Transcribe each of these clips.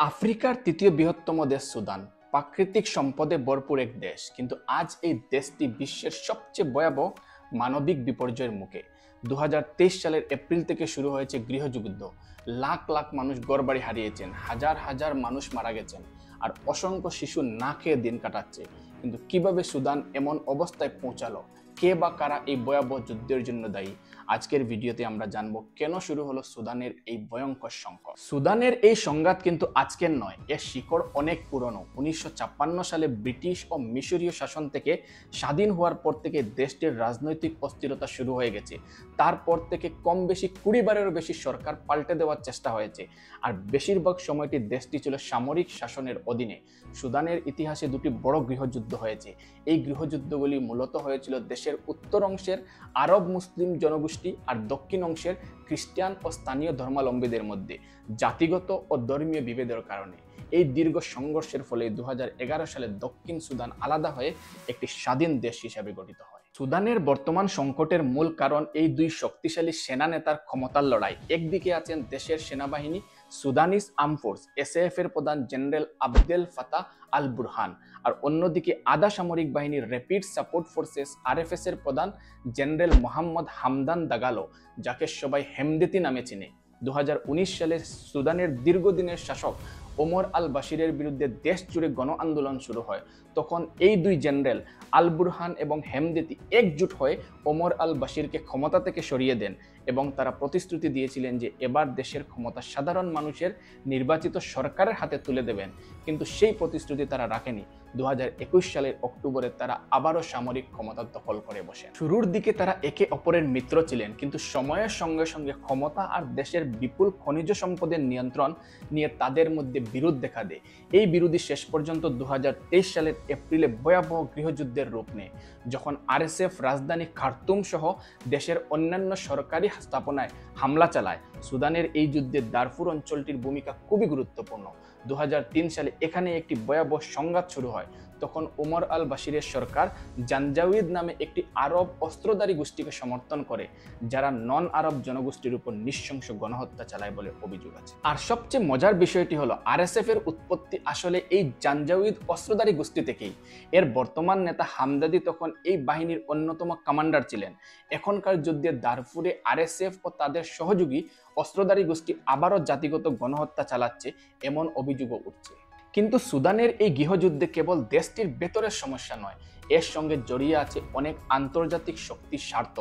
আফ্রিকার তৃতীয় বৃহত্তম দেশ সুদান প্রাকৃতিক সম্পদে ভরপুর এক দেশ, কিন্তু আজ এই দেশটি বিশ্বের সবচেয়ে ভয়াবহ মানবিক বিপর্যয়ের মুখে। 2023 সালের এপ্রিল থেকে শুরু হয়েছে গৃহযুদ্ধ। লাখ লাখ মানুষ ঘরবাড়ি হারিয়েছেন, হাজার হাজার মানুষ মারা গেছেন, আর অসংখ্য শিশু না খেয়ে দিন কাটাচ্ছে। কিন্তু কিভাবে সুদান এমন অবস্থায় পৌঁছালো, কে বা কারা এই ভয়াবহ যুদ্ধের জন্য দায়ী, আজকের ভিডিওতে আমরা জানবো কেন শুরু হলো সুদানের এই ভয়ঙ্কর সংকট। সুদানের এই সংঘাত কিন্তু আজকের নয়, এর শিকড় অনেক পুরনো। 1956 সালে ব্রিটিশ ও মিশরীয় শাসন থেকে স্বাধীন হওয়ার পর থেকে দেশটির রাজনৈতিক অস্থিরতা শুরু হয়ে গেছে। তারপর থেকে কম বেশি 20 বারেরও বেশি সরকার পাল্টে দেওয়ার চেষ্টা হয়েছে, আর বেশিরভাগ সময়টি দেশটি ছিল সামরিক শাসনের অধীনে। সুদানের ইতিহাসে দুটি বড় গৃহযুদ্ধ হয়েছে। এই গৃহযুদ্ধগুলি মূলত হয়েছিল দেশের উত্তর অংশের আরব মুসলিম জনগোষ্ঠী আর দক্ষিণ অংশের খ্রিস্টান ও স্থানীয় ধর্মাবলম্বীদের মধ্যে জাতিগত ও ধর্মীয় বিভেদের কারণে। এই দীর্ঘ সংঘর্ষের ফলে 2011 সালে দক্ষিণ সুদান আলাদা হয়ে একটি স্বাধীন দেশ হিসেবে গঠিত হয়। সুদানের বর্তমান সংকটের মূল কারণ এই দুই শক্তিশালী সেনা নেতার ক্ষমতার লড়াই। একদিকে আছেন দেশের সেনাবাহিনী সুদানিস আর্ম ফোর্স এসএএফ এর প্রধান জেনারেল আবদেল ফাতাহ আল বুরহান, আর অন্যদিকে আধা সামরিক বাহিনীর র্যাপিড সাপোর্ট ফোর্সেস আরএফএস এর প্রধান জেনারেল মোহাম্মদ হামদান দাগালো, যাকে সবাই হেমদেতি নামে চিনে। 2019 সালে সুদানের দীর্ঘদিনের শাসক ওমর আল বাশিরের বিরুদ্ধে দেশ জুড়ে গণ আন্দোলন শুরু হয়। তখন এই দুই জেনারেল আল বুরহান এবং হেমদেতি একজুট হয়ে ওমর আল বাশিরকে ক্ষমতা থেকে সরিয়ে দেন, এবং তারা প্রতিশ্রুতি দিয়েছিলেন যে এবার দেশের ক্ষমতা সাধারণ মানুষের নির্বাচিত সরকারের হাতে তুলে দেবেন। কিন্তু সেই প্রতিশ্রুতি তারা রাখেনি। 2021 সালের অক্টোবরে তারা আবারও সামরিক ক্ষমতা দখল করে বসে। শুরুর দিকে তারা একে অপরের মিত্র ছিলেন, কিন্তু সময়ের সঙ্গে সঙ্গে ক্ষমতা আর দেশের বিপুল খনিজ সম্পদের নিয়ন্ত্রণ নিয়ে তাদের মধ্যে বিরোধ দেখা দেয়। এই বিরোধী শেষ পর্যন্ত 2023 সালের এপ্রিলে ভয়াবহ গৃহযুদ্ধের রূপ নেয়, যখন আরএসএফ রাজধানী খার্তুম সহ দেশের অন্যান্য সরকারি স্থাপনায় হামলা চালায়। সুদানের এই যুদ্ধে দারফুর অঞ্চলটির ভূমিকা খুবই গুরুত্বপূর্ণ। 2003 সালে এখানে একটি ভয়াবহ সংঘাত শুরু হয়। তখন ওমর আল বাশিরের সরকার জানজাউইদ নামে একটি আরব অস্ত্রধারী গোষ্ঠীকে সমর্থন করে, যারা নন আরব জনগোষ্ঠীর উপর নৃশংস গণহত্যা চালায় বলে অভিযোগ আছে। আর সবচেয়ে মজার বিষয়টি হলো আরএসএফ এর উৎপত্তি আসলে এই জানজাউইদ অস্ত্রধারী গোষ্ঠী থেকেই। এর বর্তমান নেতা হামদাদি তখন এই বাহিনীর অন্যতম কমান্ডার ছিলেন। এখনকার যুদ্ধে দারফুরে আরএসএফ ও তাদের সহযোগী অস্ত্রধারী গোষ্ঠী আবারও জাতিগত গণহত্যা চালাচ্ছে এমন অভিযোগও উঠছে। কিন্তু সুদানের এই গৃহযুদ্ধে কেবল দেশটির ভেতরের সমস্যা নয়, এর সঙ্গে জড়িয়ে আছে অনেক আন্তর্জাতিক শক্তির স্বার্থ।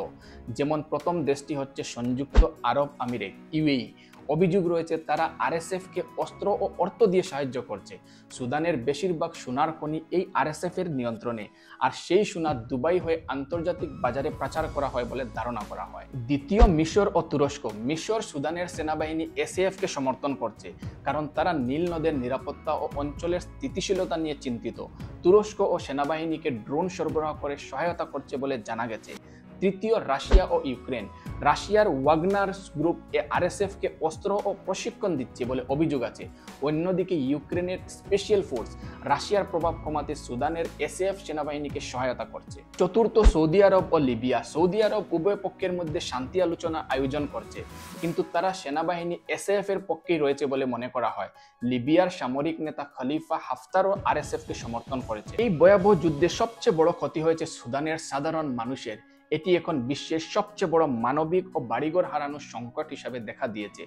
যেমন প্রথম দেশটি হচ্ছে সংযুক্ত আরব আমিরাত ইউএই। অভিযোগ রয়েছে তারা আরএসএফ কে অস্ত্র ও অর্থ দিয়ে সাহায্য করছে। সুদানের বেশিরভাগ সোনার খনি এই আরএসএফ এর নিয়ন্ত্রণে, আর সেই সোনা দুবাই হয়ে আন্তর্জাতিক বাজারে পাচার করা হয় বলে ধারণা করা হয়। দ্বিতীয়, মিশর ও তুরস্ক। মিশর সুদানের সেনাবাহিনী এসএএফ কে সমর্থন করছে, কারণ তারা নীল নদের নিরাপত্তা ও অঞ্চলের স্থিতিশীলতা নিয়ে চিন্তিত। তুরস্ক ও সেনাবাহিনীকে ড্রোন সরবরাহ করে সহায়তা করছে বলে জানা গেছে। তৃতীয়, রাশিয়া ও ইউক্রেন। রাশিয়ার ওয়াগনার গ্রুপ আরএসএফ কে অস্ত্র ও প্রশিক্ষণ দিচ্ছে বলে অভিযোগ আছে। অন্যদিকে ইউক্রেনের স্পেশাল ফোর্স রাশিয়ার প্রভাব কমাতে সুদানের এসএএফ সেনাবাহিনীকে সহায়তা করছে। চতুর্থ, সৌদি আরব ও লিবিয়া। সৌদি আরব উভয় পক্ষের মধ্যে শান্তি আলোচনা আয়োজন করছে, কিন্তু তারা সেনাবাহিনী এসএএফ এর পক্ষেই রয়েছে বলে মনে করা হয়। লিবিয়ার সামরিক নেতা খলিফা হাফতারও আরএসএফ কে সমর্থন করেছে। এই ভয়াবহ যুদ্ধে সবচেয়ে বড় ক্ষতি হয়েছে সুদানের সাধারণ মানুষের। এটি এখন বিশ্বের সবচেয়ে বড় মানবিক ও বাড়িঘর হারানোর সংকট হিসাবে দেখা দিয়েছে।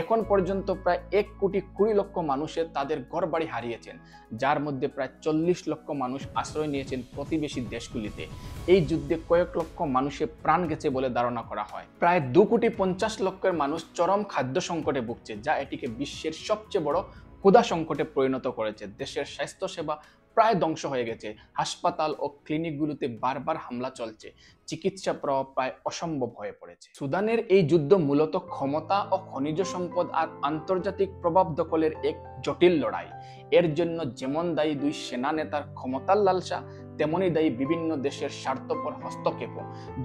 এখন পর্যন্ত প্রায় 1,20,00,000 মানুষের তাদের ঘরবাড়ি হারিয়েছেন, যার মধ্যে প্রায় 40 লক্ষ মানুষ আশ্রয় নিয়েছেন প্রতিবেশী দেশগুলিতে। এই যুদ্ধে কয়েক লক্ষ মানুষের প্রাণ গেছে বলে ধারণা করা হয়। প্রায় 2,50,00,000 মানুষ চরম খাদ্য সংকটে ভুগছে, যা এটিকে বিশ্বের সবচেয়ে বড় ক্ষুধা সংকটে পরিণত করেছে। দেশের স্বাস্থ্যসেবা প্রায় ধ্বংস হয়ে গেছে। হাসপাতাল ও ক্লিনিকগুলোতে বারবার হামলা চলছে। চিকিৎসা পাওয়া প্রায় অসম্ভব হয়ে পড়েছে। সুদানের এই যুদ্ধ মূলত ক্ষমতা ও খনিজ সম্পদ আর আন্তর্জাতিক প্রভাব দখলের এক জটিল লড়াই। এর জন্য যেমন দায়ী দুই সেনা নেতার ক্ষমতার লালসা, তেমনই দায়ী বিভিন্ন দেশের স্বার্থপর হস্তক্ষেপ।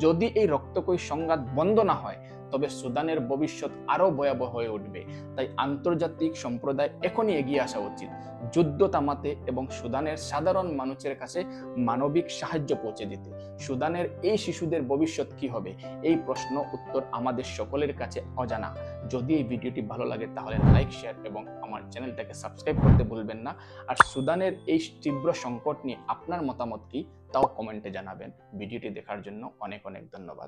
যদি এই রক্তক্ষয়ী সংঘাত বন্ধ না হয়, তবে সুদানের ভবিষ্যৎ আরও ভয়াবহ হয়ে উঠবে। তাই আন্তর্জাতিক সম্প্রদায় এখনই এগিয়ে আসা উচিত, যুদ্ধ থামাতে এবং সুদানের সাধারণ মানুষের কাছে মানবিক সাহায্য পৌঁছে দিতে। সুদানের এই শিশুদের ভবিষ্যৎ কি হবে, এই প্রশ্ন উত্তর আমাদের সকলের কাছে অজানা। যদি এই ভিডিওটি ভালো লাগে তাহলে লাইক, শেয়ার এবং আমার চ্যানেলটাকে সাবস্ক্রাইব করতে ভুলবেন না। আর সুদানের এই তীব্র সংকট নিয়ে আপনার মতামত কি তাও কমেন্টে জানাবেন। ভিডিওটি দেখার জন্য অনেক অনেক ধন্যবাদ।